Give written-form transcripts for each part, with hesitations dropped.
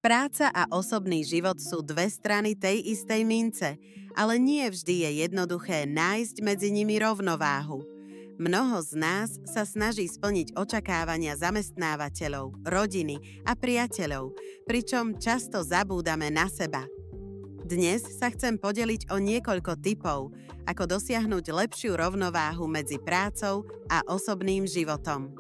Práca a osobný život sú dve strany tej istej mince, ale nie vždy je jednoduché nájsť medzi nimi rovnováhu. Mnoho z nás sa snaží splniť očakávania zamestnávateľov, rodiny a priateľov, pričom často zabúdame na seba. Dnes sa chcem podeliť o niekoľko tipov, ako dosiahnuť lepšiu rovnováhu medzi prácou a osobným životom.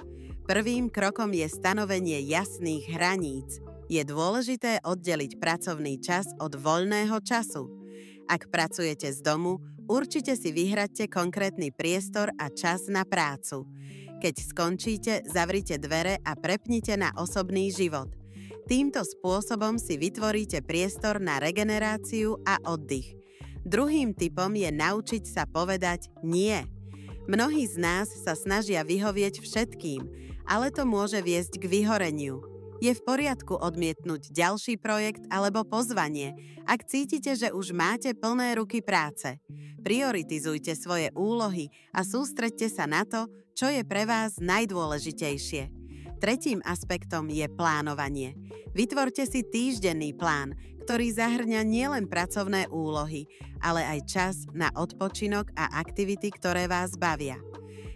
Prvým krokom je stanovenie jasných hraníc. Je dôležité oddeliť pracovný čas od voľného času. Ak pracujete z domu, určite si vyhradte konkrétny priestor a čas na prácu. Keď skončíte, zavrite dvere a prepnite na osobný život. Týmto spôsobom si vytvoríte priestor na regeneráciu a oddych. Druhým tipom je naučiť sa povedať nie. Mnohí z nás sa snažia vyhovieť všetkým, ale to môže viesť k vyhoreniu. Je v poriadku odmietnúť ďalší projekt alebo pozvanie, ak cítite, že už máte plné ruky práce. Prioritizujte svoje úlohy a sústreďte sa na to, čo je pre vás najdôležitejšie. Tretím aspektom je plánovanie. Vytvorte si týždenný plán, ktorý zahŕňa nielen pracovné úlohy, ale aj čas na odpočinok a aktivity, ktoré vás bavia.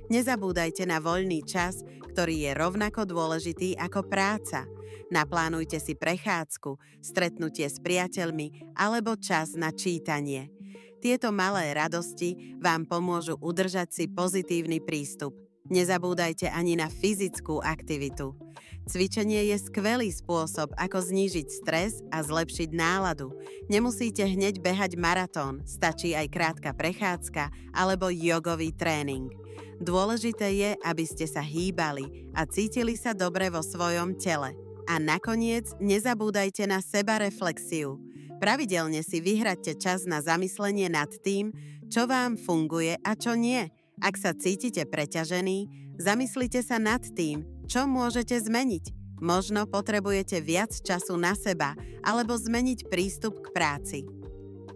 Nezabúdajte na voľný čas, ktorý je rovnako dôležitý ako práca. Naplánujte si prechádzku, stretnutie s priateľmi alebo čas na čítanie. Tieto malé radosti vám pomôžu udržať si pozitívny prístup. Nezabúdajte ani na fyzickú aktivitu. Cvičenie je skvelý spôsob, ako znížiť stres a zlepšiť náladu. Nemusíte hneď behať maratón, stačí aj krátka prechádzka alebo jogový tréning. Dôležité je, aby ste sa hýbali a cítili sa dobre vo svojom tele. A nakoniec nezabúdajte na sebareflexiu. Pravidelne si vyhradte čas na zamyslenie nad tým, čo vám funguje a čo nie. Ak sa cítite preťažení, zamyslite sa nad tým, čo môžete zmeniť. Možno potrebujete viac času na seba alebo zmeniť prístup k práci.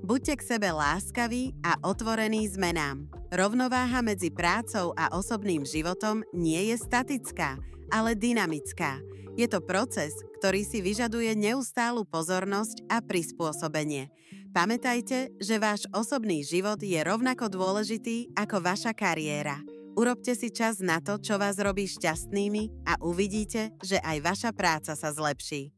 Buďte k sebe láskaví a otvorení zmenám. Rovnováha medzi prácou a osobným životom nie je statická, ale dynamická. Je to proces, ktorý si vyžaduje neustálu pozornosť a prispôsobenie. Pamätajte, že váš osobný život je rovnako dôležitý ako vaša kariéra. Urobte si čas na to, čo vás robí šťastnými a uvidíte, že aj vaša práca sa zlepší.